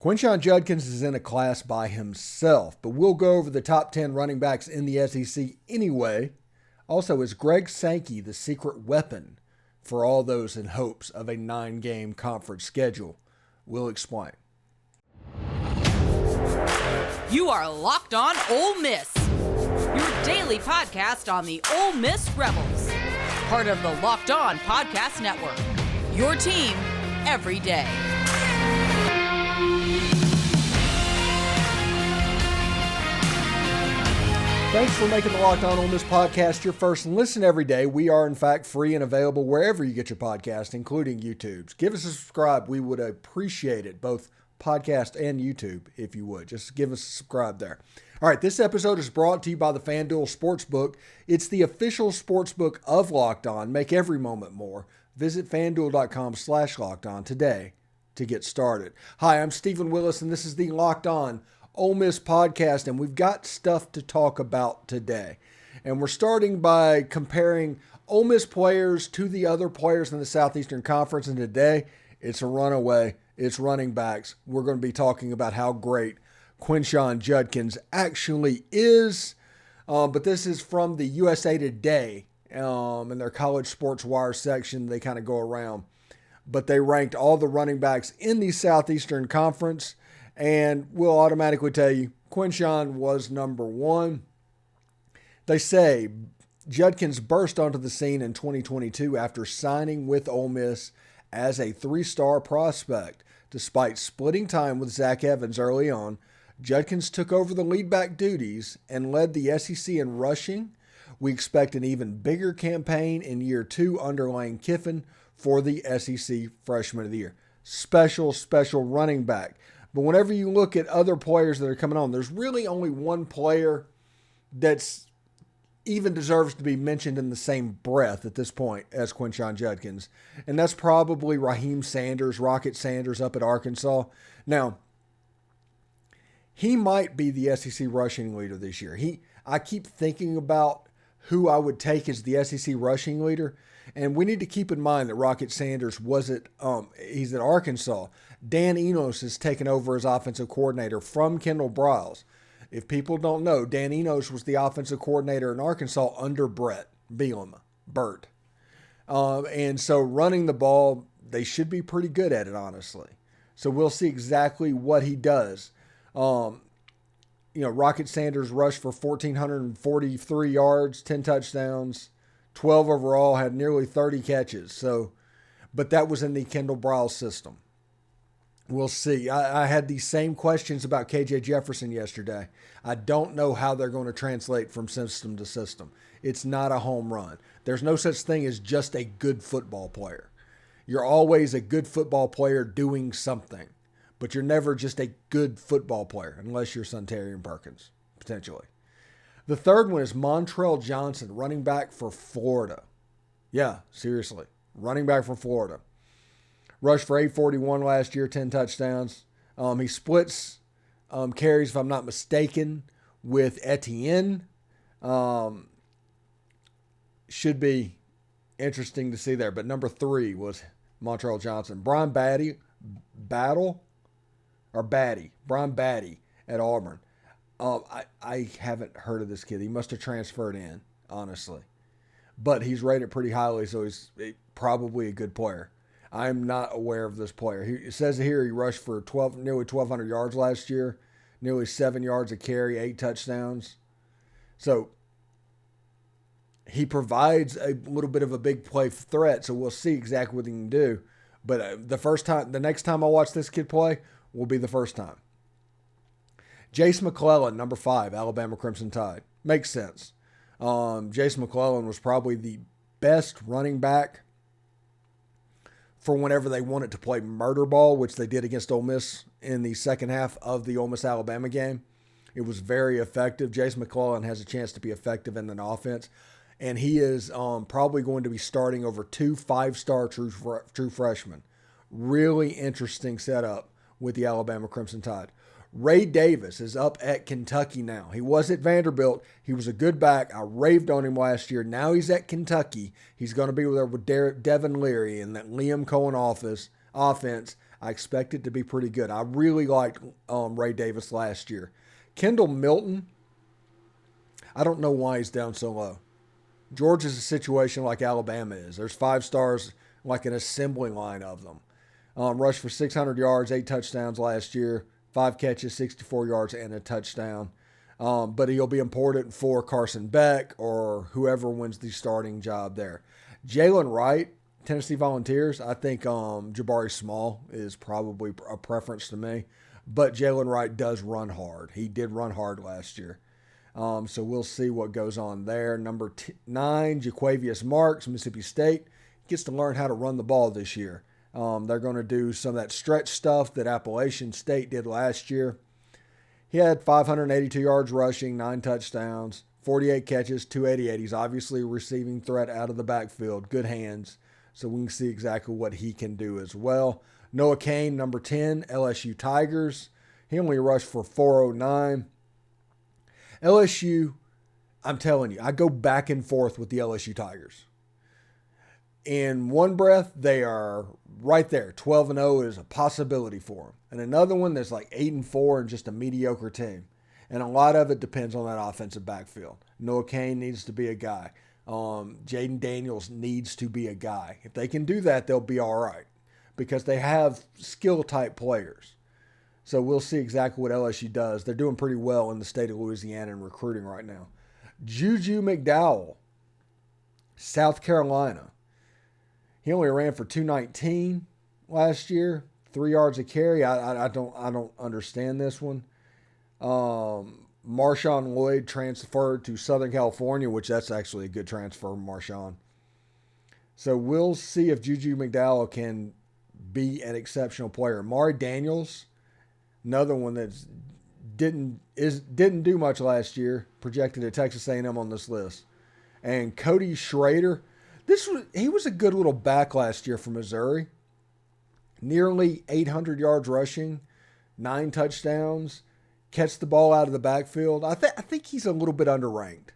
Quinshon Judkins is in a class by himself, but we'll go over the top 10 running backs in the SEC anyway. Also, is Greg Sankey the secret weapon for all those in hopes of a 9-game conference schedule? We'll explain. You are Locked On Ole Miss, your daily podcast on the Ole Miss Rebels, part of the Locked On Podcast Network, your team every day. Thanks for making the Locked On Ole Miss podcast your first listen every day. We are, in fact, free and available wherever you get your podcast, including YouTube's. Give us a subscribe. We would appreciate it, both podcast and YouTube, if you would. Just give us a subscribe there. All right, this episode is brought to you by the FanDuel Sportsbook. It's the official sportsbook of Locked On. Make every moment more. Visit FanDuel.com/LockedOn today to get started. Hi, I'm Stephen Willis, and this is the Locked On Ole Miss podcast, and we've got stuff to talk about today. And we're starting by comparing Ole Miss players to the other players in the Southeastern Conference, and today it's a runaway. It's running backs. We're going to be talking about how great Quinshon Judkins actually is, but this is from the USA Today in their College Sports Wire section. They kind of go around, but they ranked all the running backs in the Southeastern Conference. And we'll automatically tell you, Quinshon was number one. They say Judkins burst onto the scene in 2022 after signing with Ole Miss as a 3-star prospect. Despite splitting time with Zach Evans early on, Judkins took over the lead back duties and led the SEC in rushing. We expect an even bigger campaign in year 2 under Lane Kiffin for the SEC Freshman of the Year. Special running back. But whenever you look at other players that are coming on, there's really only one player that's even deserves to be mentioned in the same breath at this point as Quinshon Judkins. And that's probably Raheem Sanders, Rocket Sanders up at Arkansas. Now, he might be the SEC rushing leader this year. I keep thinking about who I would take as the SEC rushing leader. And we need to keep in mind that Rocket Sanders he's at Arkansas. Dan Enos has taken over as offensive coordinator from Kendall Briles. If people don't know, Dan Enos was the offensive coordinator in Arkansas under Bert. And so running the ball, they should be pretty good at it, honestly. So we'll see exactly what he does. Rocket Sanders rushed for 1,443 yards, 10 touchdowns, 12 overall, had nearly 30 catches. But that was in the Kendall Briles system. We'll see. I had these same questions about KJ Jefferson yesterday. I don't know how they're going to translate from system to system. It's not a home run. There's no such thing as just a good football player. You're always a good football player doing something, but you're never just a good football player unless you're Sunterian Perkins, potentially. The third one is Montrell Johnson, running back for Florida. Yeah, seriously, running back for Florida. Rushed for 841 last year, 10 touchdowns. He splits carries, if I'm not mistaken, with Etienne. Should be interesting to see there. But number 3 was Montrell Johnson. Brian Batty at Auburn. I haven't heard of this kid. He must have transferred in, honestly. But he's rated pretty highly, so he's probably a good player. I'm not aware of this player. It says here he rushed for nearly 1,200 yards last year, nearly 7 yards a carry, 8 touchdowns. So he provides a little bit of a big play threat, so we'll see exactly what he can do. But the next time I watch this kid play will be the first time. Jace McClellan, number 5, Alabama Crimson Tide. Makes sense. Jace McClellan was probably the best running back for whenever they wanted to play murder ball, which they did against Ole Miss in the second half of the Ole Miss-Alabama game. It was very effective. Jace McClellan has a chance to be effective in an offense, and he is probably going to be starting over 2 5-star true freshmen. Really interesting setup with the Alabama Crimson Tide. Ray Davis is up at Kentucky now. He was at Vanderbilt. He was a good back. I raved on him last year. Now he's at Kentucky. He's going to be there with Devin Leary and that Liam Cohen offense. I expect it to be pretty good. I really liked Ray Davis last year. Kendall Milton, I don't know why he's down so low. Georgia's a situation like Alabama is. There's 5 stars, like an assembly line of them. Rushed for 600 yards, 8 touchdowns last year, 5 catches, 64 yards, and a touchdown. But he'll be important for Carson Beck or whoever wins the starting job there. Jalen Wright, Tennessee Volunteers, I think Jabari Small is probably a preference to me. But Jalen Wright does run hard. He did run hard last year. So we'll see what goes on there. Number 9, Jaquavius Marks, Mississippi State, gets to learn how to run the ball this year. They're going to do some of that stretch stuff that Appalachian State did last year. He had 582 yards rushing, 9 touchdowns, 48 catches, 288. He's obviously a receiving threat out of the backfield, good hands. So we can see exactly what he can do as well. Noah Cain, number 10, LSU Tigers. He only rushed for 409. LSU, I'm telling you, I go back and forth with the LSU Tigers. In one breath, they are right there. 12-0 is a possibility for them. And another one, there's like 8-4 and just a mediocre team. And a lot of it depends on that offensive backfield. Noah Cain needs to be a guy. Jaden Daniels needs to be a guy. If they can do that, they'll be all right because they have skill-type players. So we'll see exactly what LSU does. They're doing pretty well in the state of Louisiana in recruiting right now. Juju McDowell, South Carolina. He only ran for 219 last year, 3 yards a carry. I don't understand this one. Marshawn Lloyd transferred to Southern California, which that's actually a good transfer, Marshawn. So we'll see if Juju McDowell can be an exceptional player. Mari Daniels, another one that didn't do much last year, projected at Texas A&M on this list. And Cody Schrader, he was a good little back last year for Missouri. Nearly 800 yards rushing, 9 touchdowns, catch the ball out of the backfield. I think he's a little bit underranked,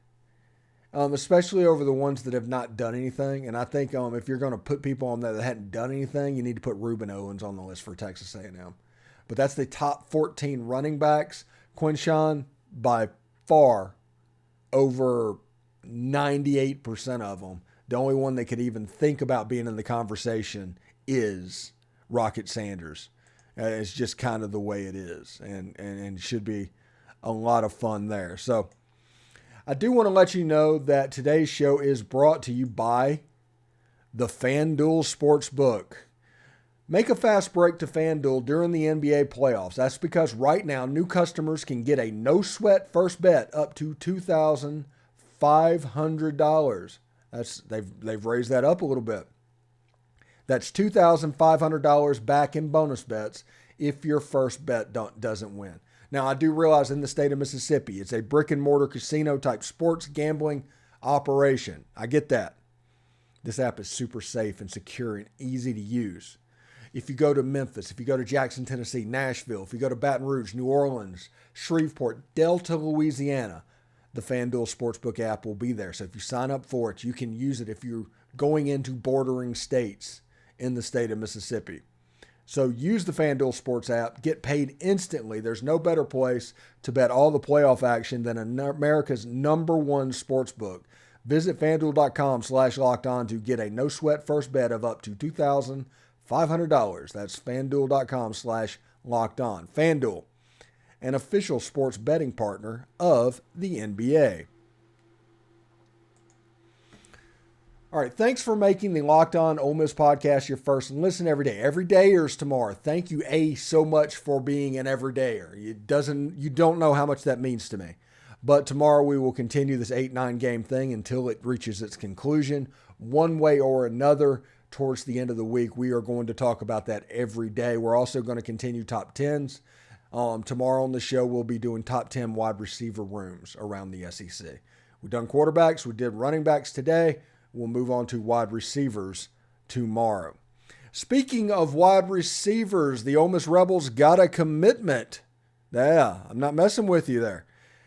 especially over the ones that have not done anything. And I think if you're going to put people on there that hadn't done anything, you need to put Reuben Owens on the list for Texas A&M. But that's the top 14 running backs. Quinshon, by far, over 98% of them. The only one that could even think about being in the conversation is Rocket Sanders. It's just kind of the way it is, and should be a lot of fun there. So I do want to let you know that today's show is brought to you by the FanDuel Sportsbook. Make a fast break to FanDuel during the NBA playoffs. That's because right now new customers can get a no-sweat first bet up to $2,500. They've raised that up a little bit. That's $2,500 back in bonus bets if your first bet doesn't win. Now, I do realize in the state of Mississippi, it's a brick-and-mortar casino-type sports gambling operation. I get that. This app is super safe and secure and easy to use. If you go to Memphis, if you go to Jackson, Tennessee, Nashville, if you go to Baton Rouge, New Orleans, Shreveport, Delta, Louisiana, the FanDuel Sportsbook app will be there. So if you sign up for it, you can use it if you're going into bordering states in the state of Mississippi. So use the FanDuel Sports app. Get paid instantly. There's no better place to bet all the playoff action than America's #1 sportsbook. Visit FanDuel.com/lockedon to get a no-sweat first bet of up to $2,500. That's FanDuel.com/lockedon. FanDuel, an official sports betting partner of the NBA. All right, thanks for making the Locked On Ole Miss podcast your first listen every day. Everydayers tomorrow. Thank you, so much for being an everydayer. You don't know how much that means to me. But tomorrow we will continue this 8-9 game thing until it reaches its conclusion. One way or another, towards the end of the week, we are going to talk about that every day. We're also going to continue top 10s. Tomorrow on the show, we'll be doing top 10 wide receiver rooms around the SEC. We've done quarterbacks. We did running backs today. We'll move on to wide receivers tomorrow. Speaking of wide receivers, the Ole Miss Rebels got a commitment. Yeah, I'm not messing with you there.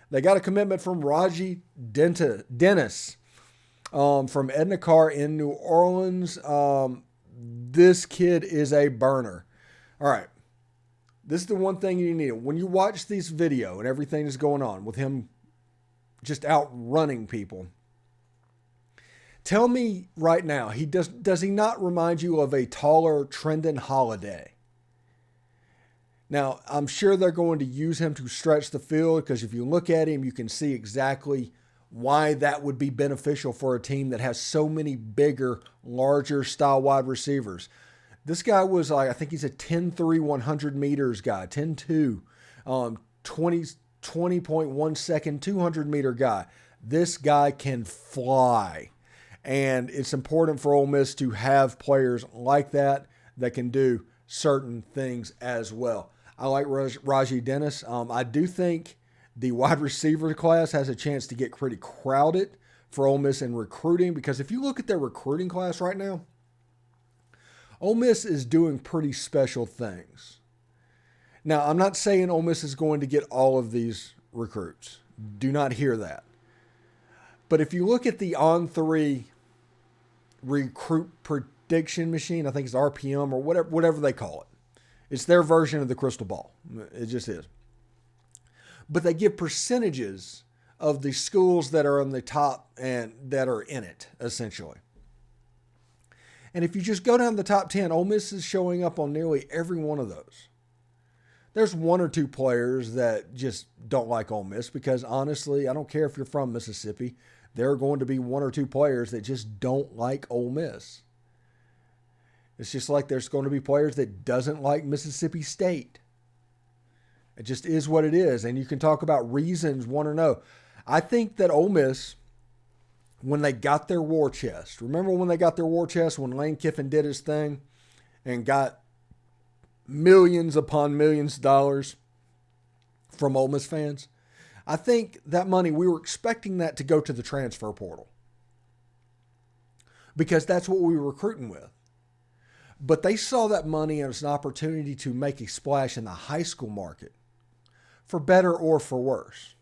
They got a commitment from Rahji Dennis from Edna Carr in New Orleans. This kid is a burner. All right. This is the one thing you need. When you watch this video and everything that's going on with him just outrunning people, tell me right now, does he not remind you of a taller Trindon Holliday? Now, I'm sure they're going to use him to stretch the field because if you look at him, you can see exactly why that would be beneficial for a team that has so many bigger, larger style wide receivers. This guy was like, I think he's a 10.3 100 meters guy, 10.2, 20.1 second 200 meter guy. This guy can fly. And it's important for Ole Miss to have players like that can do certain things as well. I like Rahji Dennis. I do think the wide receiver class has a chance to get pretty crowded for Ole Miss in recruiting because if you look at their recruiting class right now, Ole Miss is doing pretty special things. Now, I'm not saying Ole Miss is going to get all of these recruits. Do not hear that. But if you look at the On3 recruit prediction machine, I think it's RPM or whatever they call it. It's their version of the crystal ball. It just is. But they give percentages of the schools that are on the top and that are in it, essentially. And if you just go down the top 10, Ole Miss is showing up on nearly every one of those. There's one or two players that just don't like Ole Miss because, honestly, I don't care if you're from Mississippi. There are going to be one or two players that just don't like Ole Miss. It's just like there's going to be players that doesn't like Mississippi State. It just is what it is. And you can talk about reasons, want to know. I think that Ole Miss, when they got their war chest, remember when they got their war chest when Lane Kiffin did his thing and got millions upon millions of dollars from Ole Miss fans? I think that money, we were expecting that to go to the transfer portal because that's what we were recruiting with. But they saw that money as an opportunity to make a splash in the high school market, for better or for worse.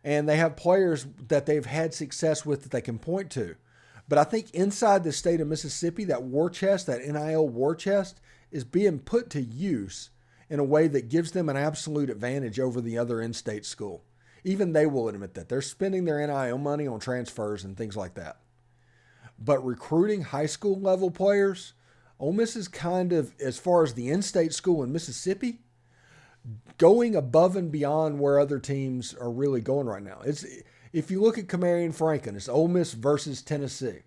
And they have players that they've had success with that they can point to. But I think inside the state of Mississippi, that war chest, that NIL war chest, is being put to use in a way that gives them an absolute advantage over the other in-state school. Even they will admit that. They're spending their NIL money on transfers and things like that. But recruiting high school level players, Ole Miss is kind of, as far as the in-state school in Mississippi, going above and beyond where other teams are really going right now. If you look at Kamari and Franklin, it's Ole Miss versus Tennessee.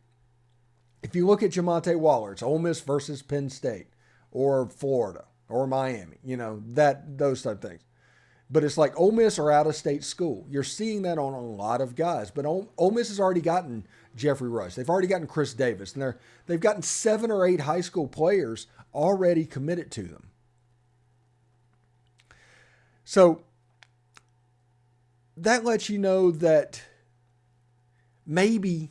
If you look at Jamonte Waller, it's Ole Miss versus Penn State or Florida or Miami, those type of things. But it's like Ole Miss or out-of-state school. You're seeing that on a lot of guys. But Ole Miss has already gotten Jeffrey Rush. They've already gotten Chris Davis. And they've gotten 7 or 8 high school players already committed to them. So that lets you know that maybe,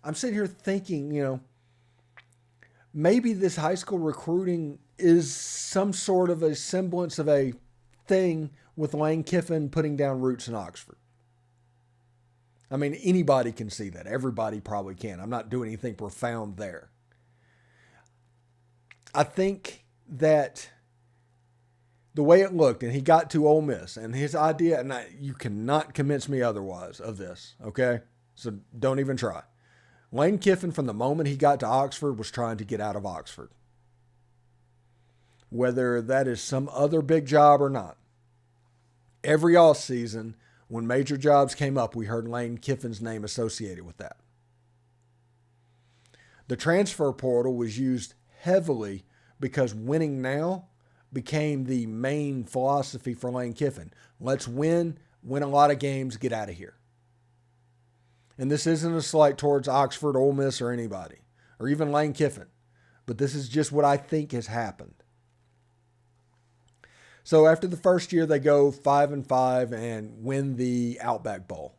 I'm sitting here thinking, maybe this high school recruiting is some sort of a semblance of a thing with Lane Kiffin putting down roots in Oxford. I mean, anybody can see that. Everybody probably can. I'm not doing anything profound there. I think that the way it looked, and he got to Ole Miss, and his idea, and you cannot convince me otherwise of this, okay? So don't even try. Lane Kiffin, from the moment he got to Oxford, was trying to get out of Oxford. Whether that is some other big job or not. Every offseason, when major jobs came up, we heard Lane Kiffin's name associated with that. The transfer portal was used heavily because winning now became the main philosophy for Lane Kiffin. Let's win a lot of games, get out of here. And this isn't a slight towards Oxford, Ole Miss, or anybody, or even Lane Kiffin. But this is just what I think has happened. So after the first year, they go 5-5 and win the Outback Bowl.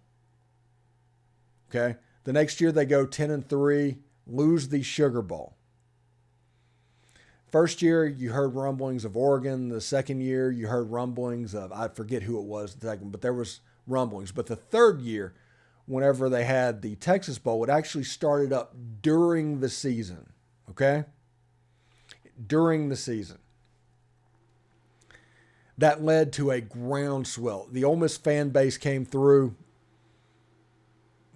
Okay? The next year, they go 10-3, lose the Sugar Bowl. First year, you heard rumblings of Oregon. The second year, you heard rumblings of, I forget who it was the second, but there was rumblings. But the third year, whenever they had the Texas Bowl, it actually started up during the season. Okay? during the season. That led to a groundswell. The Ole Miss fan base came through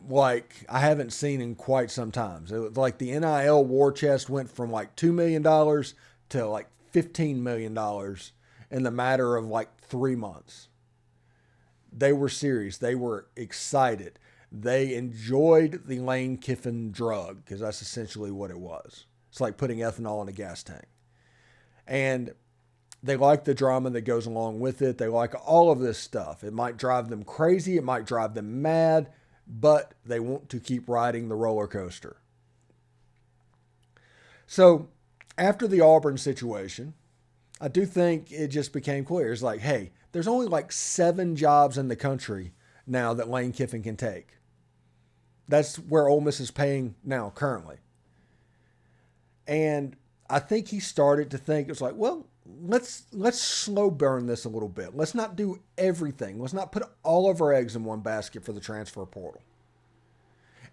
like I haven't seen in quite some time. It was like the NIL war chest went from like $2 million to like $15 million in the matter of like 3 months. They were serious. They were excited. They enjoyed the Lane Kiffin drug because that's essentially what it was. It's like putting ethanol in a gas tank. And they like the drama that goes along with it. They like all of this stuff. It might drive them crazy. It might drive them mad, but they want to keep riding the roller coaster. So after the Auburn situation, I do think it just became clear. It's like, hey, there's only like 7 jobs in the country now that Lane Kiffin can take. That's where Ole Miss is paying now currently. And I think he started to think, it's like, well, let's slow burn this a little bit. Let's not do everything. Let's not put all of our eggs in one basket for the transfer portal.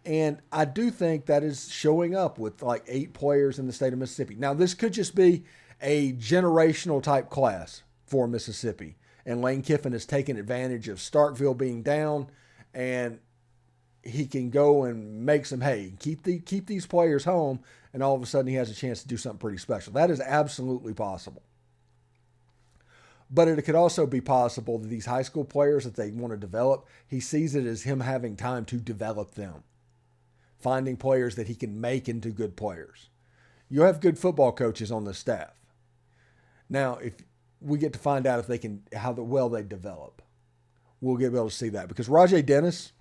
And I do think that is showing up with like 8 players in the state of Mississippi. Now, this could just be a generational type class for Mississippi. And Lane Kiffin has taken advantage of Starkville being down, and he can go and make some hay, keep these players home, and all of a sudden he has a chance to do something pretty special. That is absolutely possible. But it could also be possible that these high school players that they want to develop, he sees it as him having time to develop them, finding players that he can make into good players. You have good football coaches on the staff. Now, if we get to find out if they can, how well they develop, we'll get able to see that. Because Rahji Dennis,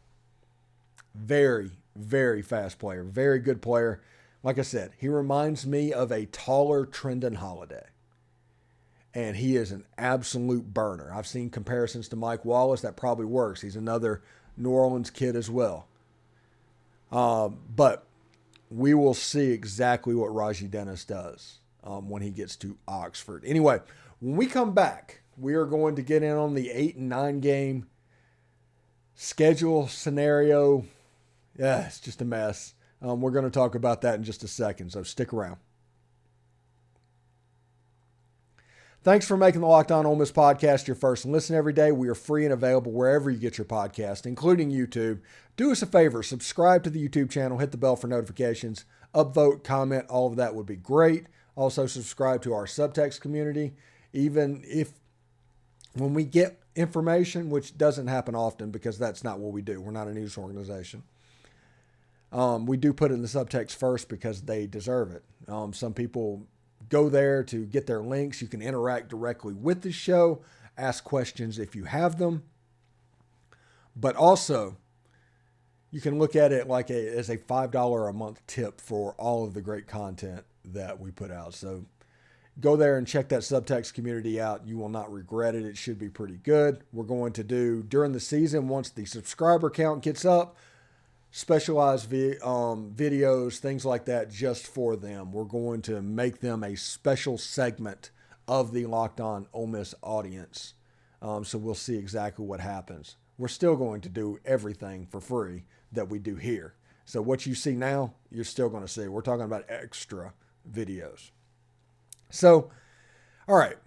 very, very fast player, very good player. Like I said, he reminds me of a taller Trindon Holliday. And he is an absolute burner. I've seen comparisons to Mike Wallace. That probably works. He's another New Orleans kid as well. But we will see exactly what Rahji Dennis does when he gets to Oxford. Anyway, when we come back, we are going to get in on the 8 and 9 game schedule scenario. Yeah, it's just a mess. We're going to talk about that in just a second, so stick around. Thanks for making the Locked On Ole Miss podcast your first listen every day. We are free and available wherever you get your podcast, including YouTube. Do us a favor, subscribe to the YouTube channel, hit the bell for notifications, upvote, comment, all of that would be great. Also subscribe to our subtext community. Even if when we get information, which doesn't happen often because that's not what we do. We're not a news organization. We do put it in the subtext first because they deserve it. Some people go there to get their links. You can interact directly with the show, ask questions if you have them. But also, you can look at it like as a $5 a month tip for all of the great content that we put out. So go there and check that subtext community out. You will not regret it. It should be pretty good. We're going to do, during the season, once the subscriber count gets up, specialized videos, things like that just for them. We're going to make them a special segment of the Locked On Ole Miss audience. So we'll see exactly what happens. We're still going to do everything for free that we do here. So what you see now, you're still going to see. We're talking about extra videos. So, all right.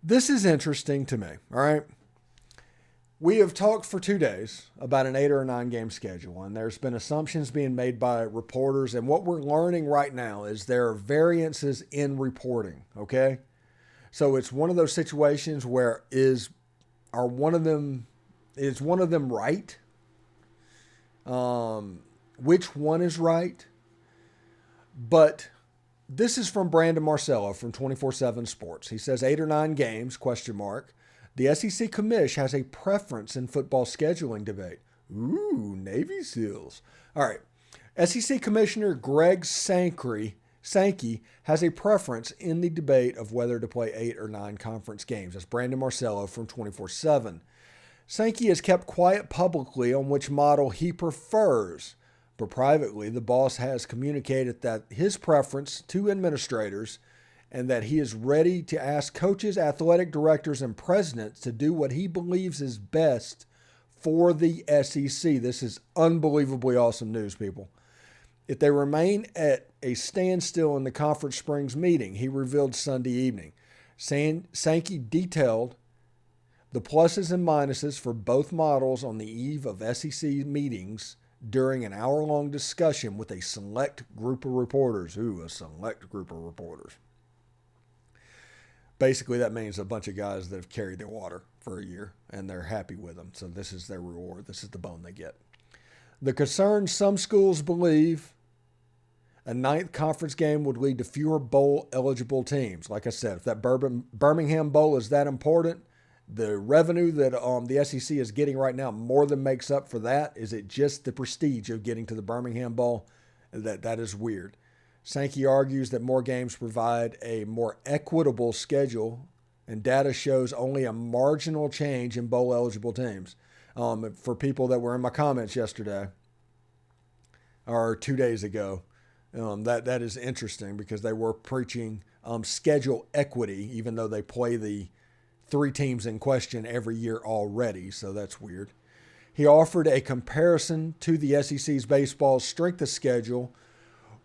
This is interesting to me, all right? We have talked for 2 days about an 8 or 9 game schedule, and there's been assumptions being made by reporters. And what we're learning right now is there are variances in reporting. Okay. So it's one of those situations where is one of them right? Which one is right? But this is from Brandon Marcello from 24/7 Sports. He says 8 or 9 games, ? The SEC commish has a preference in football scheduling debate. Ooh, Navy SEALs. All right. SEC Commissioner Greg Sankey has a preference in the debate of whether to play 8 or 9 conference games. That's Brandon Marcello from 24/7. Sankey has kept quiet publicly on which model he prefers, but privately, the boss has communicated that his preference to administrators and that he is ready to ask coaches, athletic directors, and presidents to do what he believes is best for the SEC. This is unbelievably awesome news, people. if they remain at a standstill in the Conference Springs meeting, he revealed Sunday evening. Sankey detailed the pluses and minuses for both models on the eve of SEC meetings during an hour-long discussion with a select group of reporters. A select group of reporters. Basically, that means a bunch of guys that have carried their water for a year, and they're happy with them. So this is their reward. This is the bone they get. The concern some schools believe a ninth conference game would lead to fewer bowl-eligible teams. Like I said, if that Birmingham Bowl is that important, the revenue that the SEC is getting right now more than makes up for that. Is it just the prestige of getting to the Birmingham Bowl? That is weird. Sankey argues that more games provide a more equitable schedule, and data shows only a marginal change in bowl-eligible teams. For people that were in my comments yesterday or 2 days ago, that is interesting because they were preaching schedule equity, even though they play the 3 teams in question every year already, so that's weird. He offered a comparison to the SEC's baseball strength of schedule,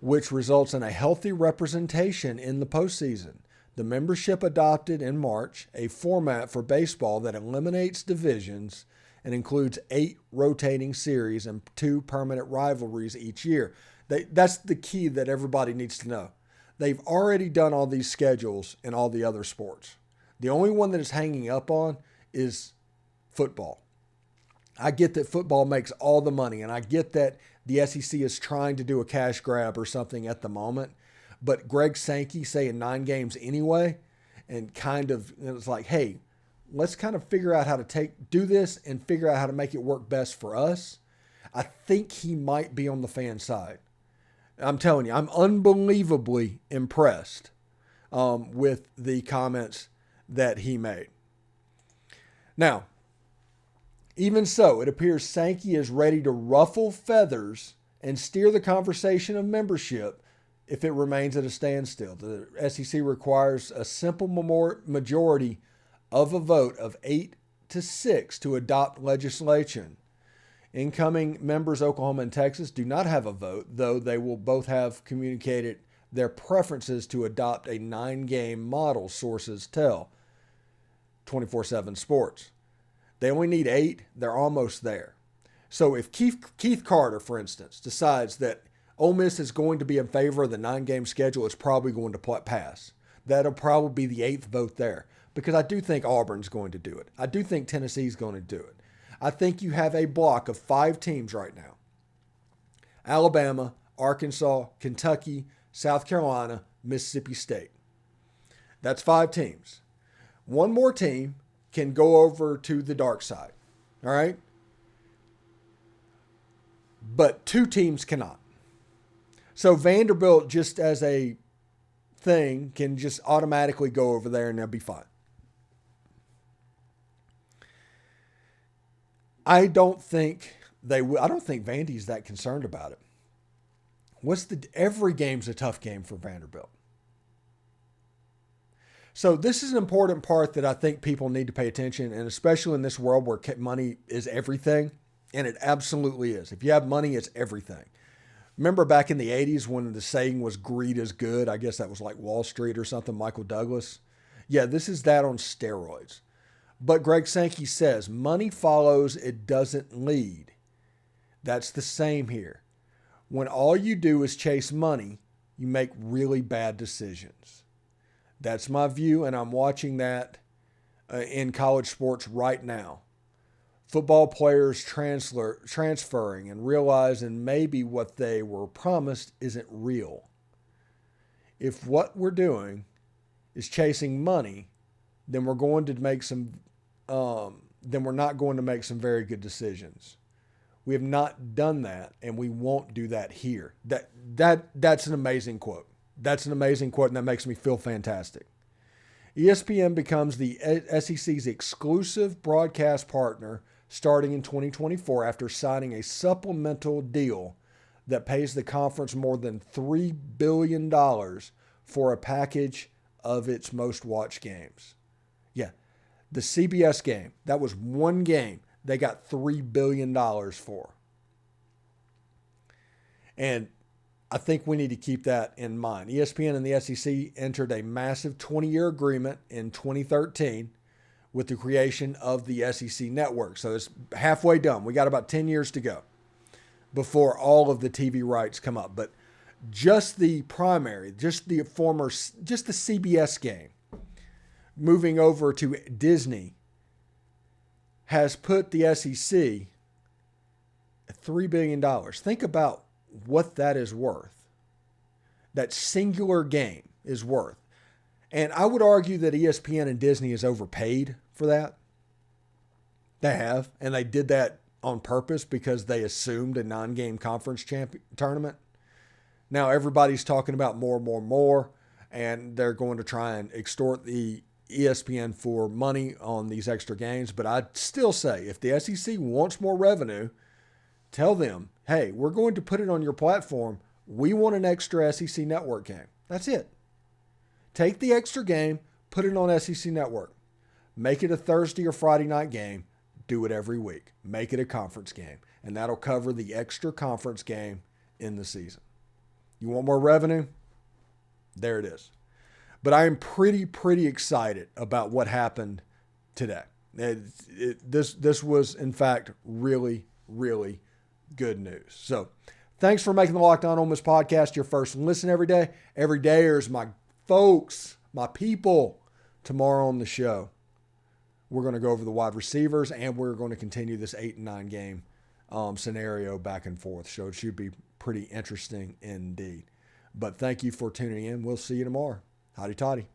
which results in a healthy representation in the postseason. The membership adopted in March a format for baseball that eliminates divisions and includes 8 rotating series and 2 permanent rivalries each year. That's the key that everybody needs to know. They've already done all these schedules in all the other sports. The only one that is hanging up on is football. I get that football makes all the money, and I get that the SEC is trying to do a cash grab or something at the moment. But Greg Sankey saying 9 games anyway, and it's like, hey, let's kind of figure out how to do this and figure out how to make it work best for us. I think he might be on the fan side. I'm telling you, I'm unbelievably impressed with the comments that he made. Now, even so, it appears Sankey is ready to ruffle feathers and steer the conversation of membership if it remains at a standstill. The SEC requires a simple majority of a vote of 8-6 to adopt legislation. Incoming members Oklahoma and Texas do not have a vote, though they will both have communicated their preferences to adopt a 9-game model, sources tell 24/7 Sports. They only need 8. They're almost there. So if Keith Carter, for instance, decides that Ole Miss is going to be in favor of the 9-game schedule, it's probably going to pass. That'll probably be the 8th vote there, because I do think Auburn's going to do it. I do think Tennessee's going to do it. I think you have a block of 5 teams right now: Alabama, Arkansas, Kentucky, South Carolina, Mississippi State. That's 5 teams. One more team can go over to the dark side, all right? But 2 teams cannot. So Vanderbilt, just as a thing, can just automatically go over there and they'll be fine. I don't think Vandy's that concerned about it. Every game's a tough game for Vanderbilt. So this is an important part that I think people need to pay attention, and especially in this world where money is everything, and it absolutely is. If you have money, it's everything. Remember back in the 80s when the saying was greed is good? I guess that was like Wall Street or something, Michael Douglas. Yeah, this is that on steroids. But Greg Sankey says, money follows, it doesn't lead. That's the same here. When all you do is chase money, you make really bad decisions. That's my view, and I'm watching that in college sports right now. Football players transferring and realizing maybe what they were promised isn't real. If what we're doing is chasing money, then we're going to make then we're not going to make some very good decisions. We have not done that, and we won't do that here. That's an amazing quote. That's an amazing quote, and that makes me feel fantastic. ESPN becomes the SEC's exclusive broadcast partner starting in 2024 after signing a supplemental deal that pays the conference more than $3 billion for a package of its most watched games. Yeah, the CBS game, that was one game they got $3 billion for. And I think we need to keep that in mind. ESPN and the SEC entered a massive 20-year agreement in 2013 with the creation of the SEC network. So it's halfway done. We got about 10 years to go before all of the TV rights come up. But just the primary, just the CBS game, moving over to Disney, has put the SEC at $3 billion. Think about what that is worth. That singular game is worth. And I would argue that ESPN and Disney is overpaid for that. They have. And they did that on purpose because they assumed a 9-game conference tournament. Now everybody's talking about more. And they're going to try and extort the ESPN for money on these extra games. But I'd still say if the SEC wants more revenue, tell them, hey, we're going to put it on your platform. We want an extra SEC network game. That's it. Take the extra game, put it on SEC network. Make it a Thursday or Friday night game. Do it every week. Make it a conference game. And that'll cover the extra conference game in the season. You want more revenue? There it is. But I am pretty excited about what happened today. This was, in fact, really good news. So thanks for making the Locked On Ole Miss podcast your first listen every day. Every dayers, my folks, my people. Tomorrow on the show, we're going to go over the wide receivers, and we're going to continue this 8 and 9 game scenario back and forth. So it should be pretty interesting indeed. But thank you for tuning in. We'll see you tomorrow. Hotty toddy.